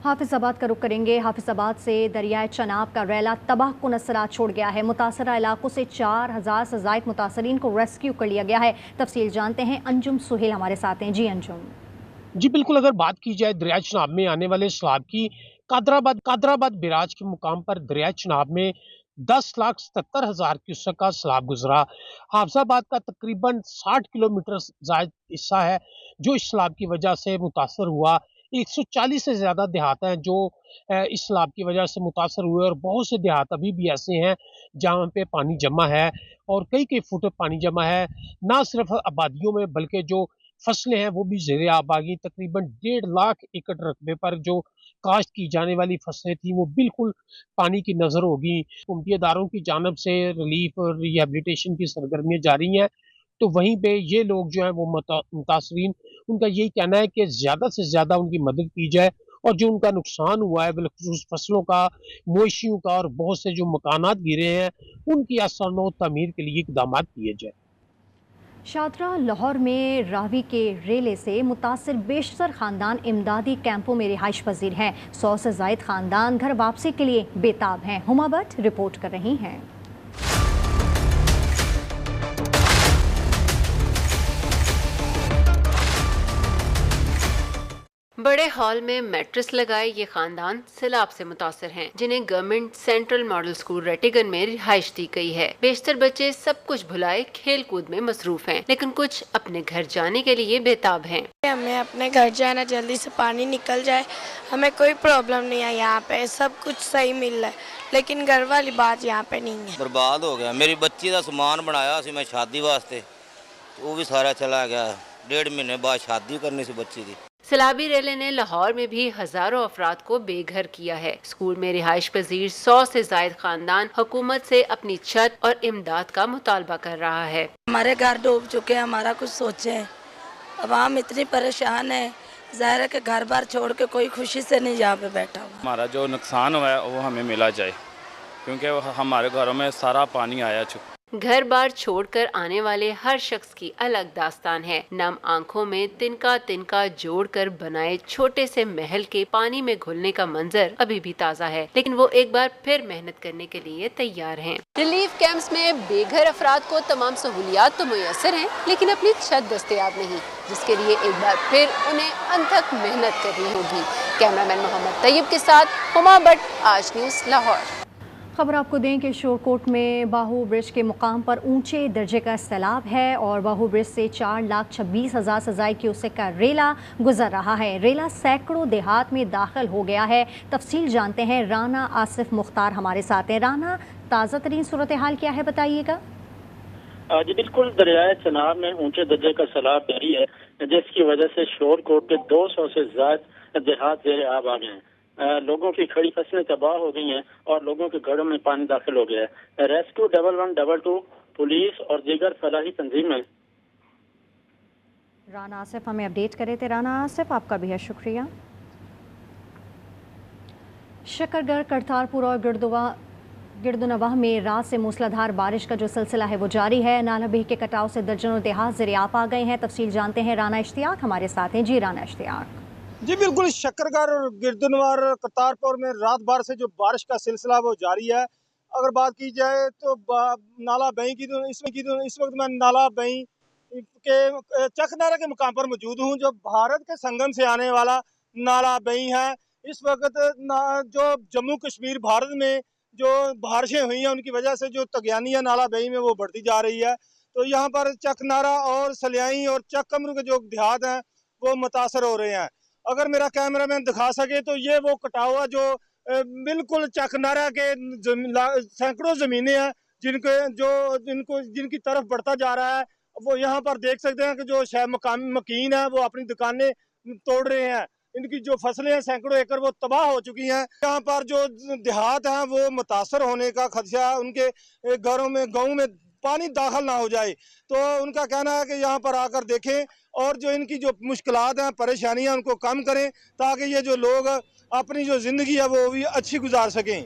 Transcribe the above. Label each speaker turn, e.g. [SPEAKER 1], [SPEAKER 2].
[SPEAKER 1] हाफिजाबाद का रुख करेंगे। हाफिजाबाद से दरियाए चनाब का रैला तबाहकुन असरात छोड़ गया है। मुतासरा इलाकों से 4000 से ज़ायद मुतासरीन को रेस्क्यू कर लिया गया है। तफसील जानते हैं, अंजुम सुहेल हमारे साथ हैं। जी अंजुम।
[SPEAKER 2] जी बिल्कुल, अगर बात की जाए दरिया चनाब में आने वाले सैलाब की, कादराबाद बैराज के मुकाम पर दरिया चनाब में 10,77,000 क्यूसेक का सैलाब गुजरा। हाफिजाबाद का तकरीबन 60 किलोमीटर जायद हिस्सा है जो इस सैलाब की वजह से मुतासर हुआ। 140 से ज़्यादा देहात हैं जो इस सैलाब की वजह से मुतासर हुए, और बहुत से देहात अभी भी ऐसे हैं जहाँ पे पानी जमा है और कई कई फुट पानी जमा है। ना सिर्फ आबादियों में बल्कि जो फसलें हैं वो भी ज़ेरे आब आ गई। तकरीबन 1.5 लाख एकड़ रकबे पर जो काश्त की जाने वाली फसलें थी वो बिल्कुल पानी की नज़र होगी। हुकूमती इदारों की जानब से रिलीफ और रिहेबिलिटेशन की सरगर्मियाँ जारी हैं। तो वहीं पे ये लोग जो हैं वो मुतासरीन, उनका यही कहना है कि ज़्यादा से ज़्यादा उनकी मदद की जाए, और जो उनका नुकसान हुआ है बिलखुसूस फसलों का, मवेशियों का और बहुत से जो मकानात गिरे हैं उनकी आसानो तमीर के लिए इकदाम किए जाए।
[SPEAKER 1] शादरा लाहौर में रावी के रेले से मुतासर बेशतर ख़ानदान इमदादी कैंपों में रिहाइश पजीर हैं। 100 से ज़ायद ख़ानदान घर वापसी के लिए बेताब हैं। हुमा भट्ट रिपोर्ट कर रही हैं।
[SPEAKER 3] बड़े हॉल में मैट्रेस लगाए ये खानदान सैलाब से मुतासर हैं, जिन्हें government central model school Rattigan में रिहाइश दी गई है। बेशतर बच्चे सब कुछ भुलाए खेल कूद में मसरूफ हैं, लेकिन कुछ अपने घर जाने के लिए बेताब हैं।
[SPEAKER 4] हमें अपने घर जाना, जल्दी से पानी निकल जाए, हमें कोई प्रॉब्लम नहीं है। यहाँ पे सब कुछ सही मिल रहा है, लेकिन घर वाली बात यहाँ पे नहीं है।
[SPEAKER 5] बर्बाद हो गया। मेरी बच्ची का समान बनाया सी मैं शादी वास्ते, वो भी सारा चला गया। 1.5 महीने बाद शादी करनी सी बच्ची की।
[SPEAKER 3] सैलाबी रेले ने लाहौर में भी हजारों अफराद को बेघर किया है। स्कूल में रिहाइश पजीर 100 से जायद खानदान हुकूमत से अपनी छत और इमदाद का मुतालबा कर रहा है।
[SPEAKER 4] हमारे घर डूब चुके हैं, हमारा कुछ सोचे। अवाम इतनी परेशान है, जाहिर है कि घर बार छोड़ के कोई खुशी से नहीं यहाँ पे बैठा हुआ।
[SPEAKER 6] हमारा जो नुकसान हुआ है वो हमें मिला जाए, क्योंकि हमारे घरों में सारा पानी आया चुका।
[SPEAKER 3] घर बार छोड़कर आने वाले हर शख्स की अलग दास्तान है। नम आंखों में तिनका तिनका जोड़कर बनाए छोटे से महल के पानी में घुलने का मंजर अभी भी ताज़ा है, लेकिन वो एक बार फिर मेहनत करने के लिए तैयार हैं। रिलीफ कैंप्स में बेघर अफराद को तमाम सहूलियात तो मुयस्सर हैं, लेकिन अपनी छत दस्तयाब नहीं, जिसके लिए एक बार फिर उन्हें अनथक मेहनत करनी होगी। कैमरामैन मोहम्मद तैयब के साथ हुमा भट्ट, आज न्यूज़ लाहौर।
[SPEAKER 1] खबर आपको दें कि शोरकोट में बाहू ब्रिज के मुकाम पर ऊंचे दर्जे का सैलाब है और बाहू ब्रिज से 4,26,000 से ज़ायद क्यूसेक का रेला गुजर रहा है। रेला सैकड़ों देहात में दाखिल हो गया है। तफसील जानते हैं, राना आसिफ मुख्तार हमारे साथ हैं। राना, ताज़ा तरीन सूरत हाल क्या है, बताइएगा।
[SPEAKER 7] जी बिल्कुल, दरियाए चनाब में ऊंचे दर्जे का सैलाब जारी है, जिसकी वजह से शोरकोट के 200 से ज्यादा देहात ज़ेरे आब आ गए हैं। लोगों की खड़ी फसलें तबाह हो गई हैं और लोगों के घरों में पानी दाखिल हो गया है। रेस्क्यू 1122 पुलिस और दीगर फलाही तंजीमें।
[SPEAKER 1] राना आसिफ हमें अपडेट करे थे। राना आसिफ, आपका भी है शुक्रिया। शकरगढ़, करतारपुर और गिरदुनवाह में रात से मूसलाधार बारिश का जो सिलसिला है वो जारी है। नाला बेह के कटाव से दर्जनों देहात ज़ेरे आब आ गए हैं। तफसील जानते हैं, राना इश्तियाक हमारे साथ हैं। जी राना इश्तियाक।
[SPEAKER 8] जी बिल्कुल, शकरगढ़ और गिरदुनवार करतारपुर में रात भर से जो बारिश का सिलसिला वो जारी है। अगर बात की जाए तो नाला बई की, तो इस वक्त मैं नाला बई के चकनारा के मुकाम पर मौजूद हूँ, जो भारत के संगम से आने वाला नाला बई है। इस वक्त जो जम्मू कश्मीर भारत में जो बारिशें हुई हैं उनकी वजह से जो तगयानी है नाला बई में वो बढ़ती जा रही है। तो यहाँ पर चकनारा और सलियाई और चक कमरू के जो देहात हैं वो मुतासर हो रहे हैं। अगर मेरा कैमरामैन दिखा सके तो ये वो कटा हुआ जो बिल्कुल चकनारा के सैकड़ों ज़मीनें हैं जिनकी तरफ बढ़ता जा रहा है। वो यहाँ पर देख सकते हैं कि जो मकीन है वो अपनी दुकानें तोड़ रहे हैं। इनकी जो फसलें हैं सैकड़ों एकड़ वो तबाह हो चुकी हैं। यहाँ पर जो देहात हैं वो मुतासर होने का खदशा है, उनके घरों में गाँव में पानी दाखिल ना हो जाए। तो उनका कहना है कि यहाँ पर आकर देखें और जो इनकी जो मुश्किलात हैं, परेशानियाँ, उनको कम करें, ताकि ये जो लोग अपनी जो ज़िंदगी है वो भी अच्छी गुजार सकें।